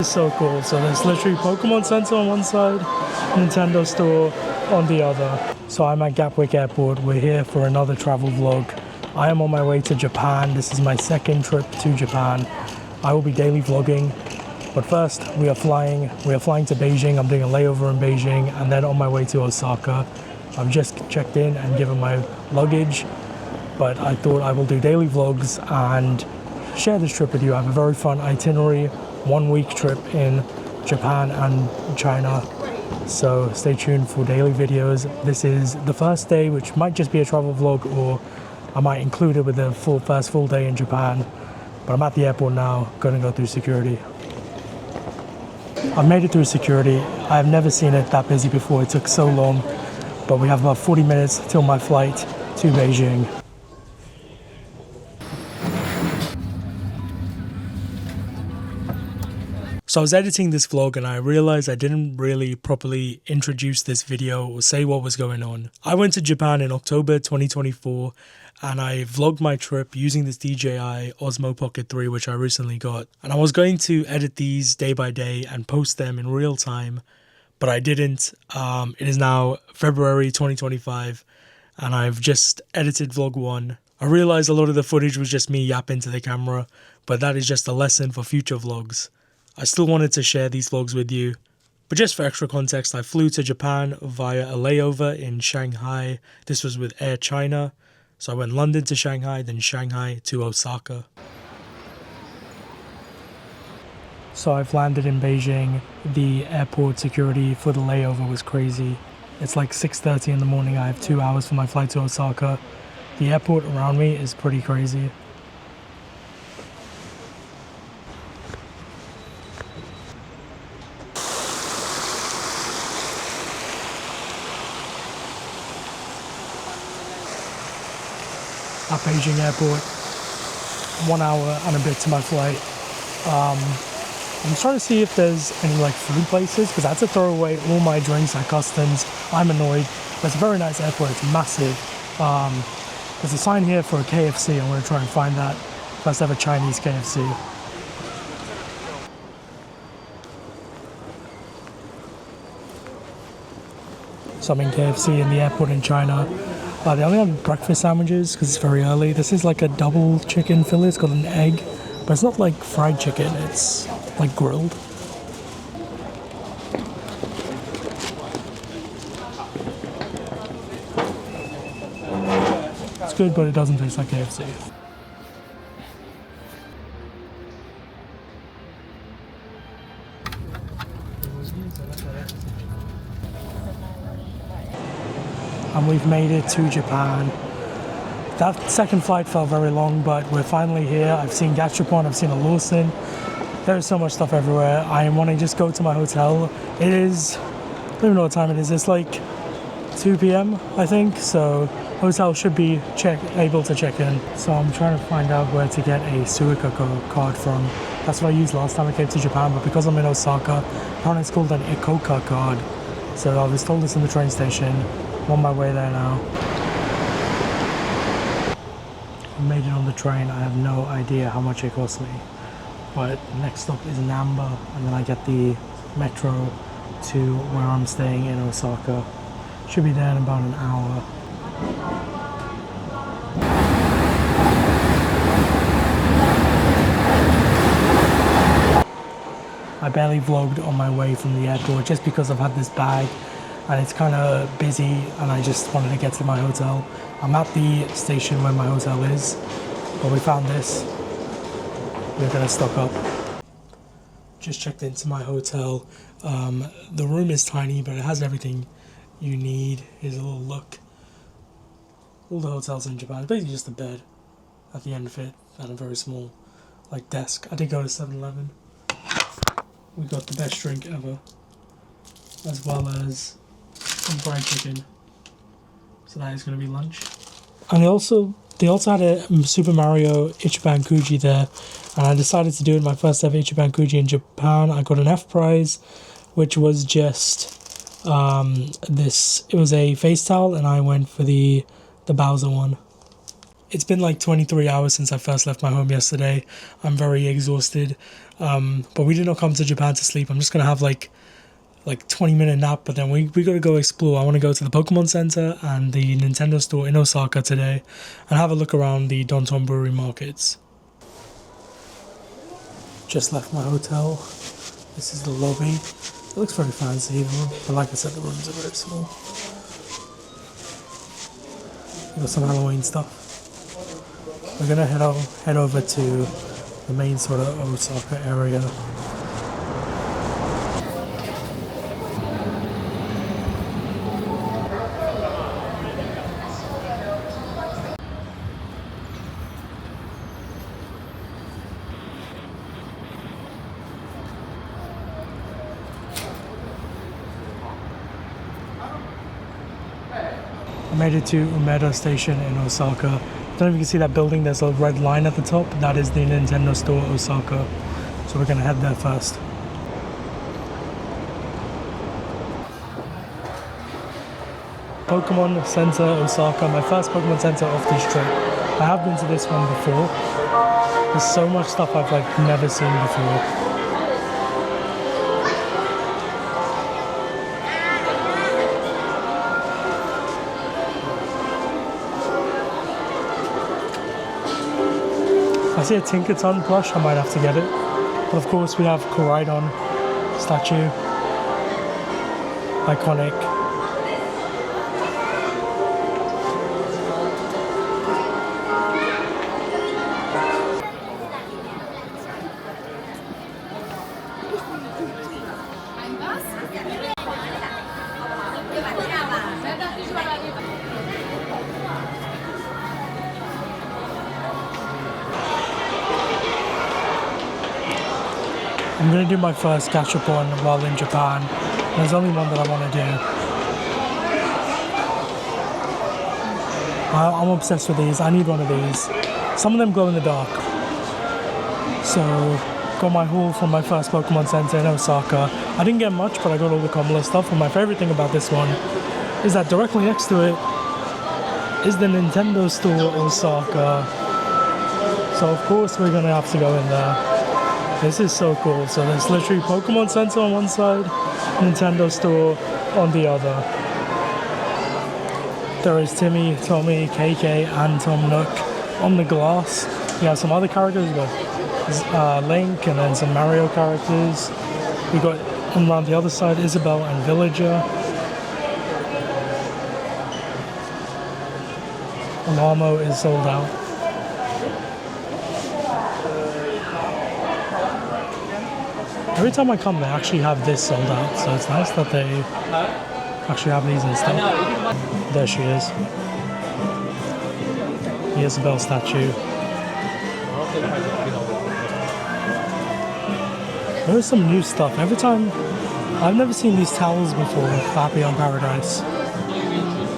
It's so cool. So there's literally Pokemon Center on one side, Nintendo store on the other. So I'm at Gatwick Airport. We're here for another travel vlog. I am on my way to Japan. This is my second trip to Japan. I will be daily vlogging. But first, we are flying to Beijing. I'm doing a layover in Beijing and then on my way to Osaka. I've just checked in and given my luggage, but I thought I will do daily vlogs and share this trip with you. I have a very fun itinerary, 1 week trip in Japan and China. So stay tuned for daily videos. This is the first day, which might just be a travel vlog, or I might include it with the first full day in Japan. But I'm at the airport now, gonna go through security. I've made it through security. I've never seen it that busy before. It took so long, but we have about 40 minutes till my flight to Beijing. So I was editing this vlog and I realized I didn't really properly introduce this video or say what was going on. I went to Japan in October 2024 and I vlogged my trip using this DJI Osmo Pocket 3, which I recently got. And I was going to edit these day by day and post them in real time, but I didn't. It is now February 2025 and I've just edited vlog 1. I realized a lot of the footage was just me yapping to the camera, but that is just a lesson for future vlogs. I still wanted to share these vlogs with you, but just for extra context, I flew to Japan via a layover in Shanghai. This was with Air China, so I went London to Shanghai, then Shanghai to Osaka. So I've landed in Beijing. The airport security for the layover was crazy. It's like 6:30 in the morning. I have 2 hours for my flight to Osaka. The airport around me is pretty crazy. At Beijing Airport, 1 hour and a bit to my flight. I'm trying to see if there's any like food places, because I had to throw away all my drinks at customs. I'm annoyed, but it's a very nice airport. It's massive. There's a sign here for a KFC. I'm going to try and find that. First ever Chinese KFC. So I'm in KFC in the airport in China. They only have breakfast sandwiches because it's very early. This is like a double chicken fillet. It's got an egg, but it's not like fried chicken. It's like grilled. It's good, but it doesn't taste like KFC. And we've made it to Japan. That second flight felt very long, but we're finally here. I've seen Gachapon, I've seen a Lawson. There's so much stuff everywhere. I want to just go to my hotel. It is, I don't even know what time it is. It's like 2 p.m. I think, so hotel should be able to check in. So I'm trying to find out where to get a Suica card from. That's what I used last time I came to Japan, but because I'm in Osaka, apparently it's called an Ikoka card. So I was told it's in the train station. I'm on my way there now. I made it on the train. I have no idea how much it cost me. But next stop is Namba, and then I get the metro to where I'm staying in Osaka. Should be there in about an hour. I barely vlogged on my way from the airport just because I've had this bag and it's kind of busy and I just wanted to get to my hotel. I'm at the station where my hotel is, but we found this. We're gonna stock up. Just checked into my hotel. The room is tiny, but it has everything you need. Here's a little look. All the hotels in Japan, it's basically just a bed at the end of it and a very small like desk. I did go to 7-Eleven. We got the best drink ever, as well as some fried chicken. So that is going to be lunch. And they also had a Super Mario Ichiban Kuji there, and I decided to do it my first ever Ichiban Kuji in Japan. I got an F prize, which was just this. It was a face towel, and I went for the Bowser one. It's been like 23 hours since I first left my home yesterday. I'm very exhausted. But we did not come to Japan to sleep. I'm just gonna have like 20-minute nap, but then we gotta go explore. I want to go to the Pokemon Center and the Nintendo store in Osaka today and have a look around the Donton Brewery markets. Just left my hotel. This is the lobby. It looks very fancy, but like I said, the rooms are very small. We got some Halloween stuff. We're gonna head over to the main sort of Osaka area. I made it to Umeda Station in Osaka. I don't know if you can see that building, there's a red line at the top. That is the Nintendo store Osaka. So we're gonna head there first. Pokemon Center Osaka, my first Pokemon Center of this trip. I have been to this one before. There's so much stuff I've never seen before. I see a Tinkerton plush, I might have to get it. But of course we have Koraidon statue. Iconic. I'm going to do my first gachapon while in Japan. There's only one that I want to do. I'm obsessed with these. I need one of these. Some of them glow in the dark. So, got my haul from my first Pokemon Center in Osaka. I didn't get much, but I got all the common stuff. And my favorite thing about this one is that directly next to it is the Nintendo store Osaka. So of course we're going to have to go in there. This is so cool. So there's literally Pokemon Center on one side, Nintendo store on the other. There is Timmy, Tommy, KK, and Tom Nook on the glass. We have some other characters, but Link and then some Mario characters. We got on the other side Isabelle and Villager. Alamo is sold out. Every time I come, they actually have this sold out, so it's nice that they actually have these in stock. There she is. The Isabelle statue. There is some new stuff. Every time, I've never seen these towels before for Happy on Paradise,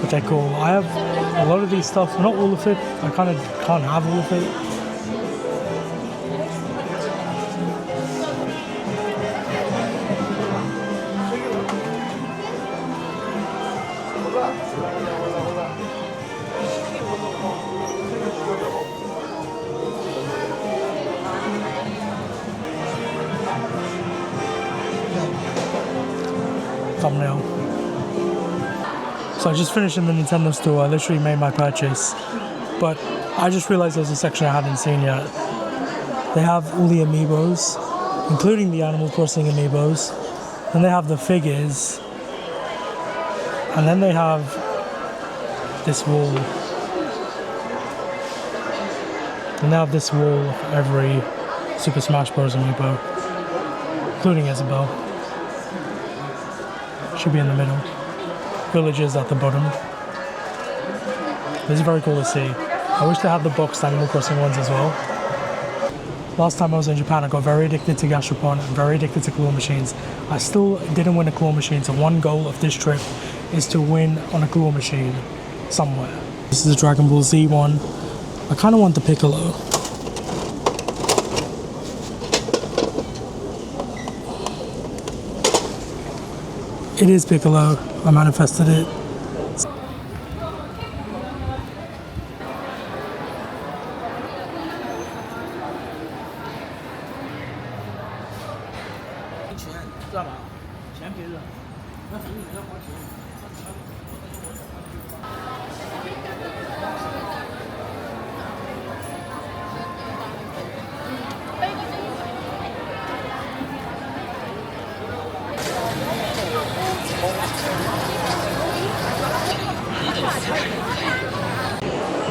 but they're cool. I have a lot of these stuff, not all of it. I kind of can't have all of it. Thumbnail. So I just finished in the Nintendo store. I literally made my purchase, but I just realized there's a section I hadn't seen yet. They have all the amiibos, including the Animal Crossing amiibos. Then they have the figures, and then they have this wall. And they have this wall of every Super Smash Bros. Amiibo, including Isabelle. Should be in the middle. Villagers at the bottom. This is very cool to see. I wish they had the boxed Animal Crossing ones as well. Last time I was in Japan, I got very addicted to gachapon and very addicted to claw machines. I still didn't win a claw machine, so one goal of this trip is to win on a claw machine somewhere. This is a Dragon Ball Z one. I kind of want the Piccolo. It is Piccolo. I manifested it. 赚了，钱赔了，那反正你要花钱。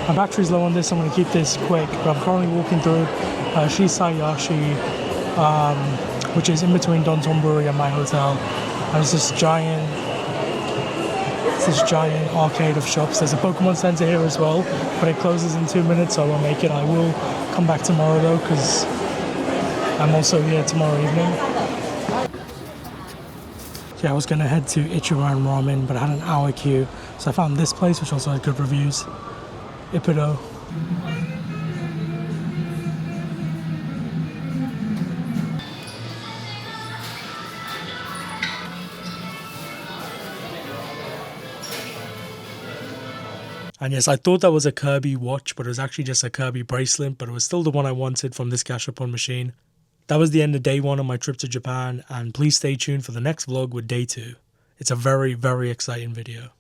My battery's low on this, I'm going to keep this quick, but I'm currently walking through Shisayashi, which is in between Dontonburi and my hotel. And it's this giant arcade of shops. There's a Pokemon Center here as well, but it closes in 2 minutes, so I won't make it. I will come back tomorrow though, because I'm also here tomorrow evening. Yeah, I was going to head to Ichiran Ramen, but I had an hour queue, so I found this place, which also had good reviews. Ippudo. And yes, I thought that was a Kirby watch, but it was actually just a Kirby bracelet, but it was still the one I wanted from this gashapon machine. That was the end of day 1 of my trip to Japan, and please stay tuned for the next vlog with day 2. It's a very, very exciting video.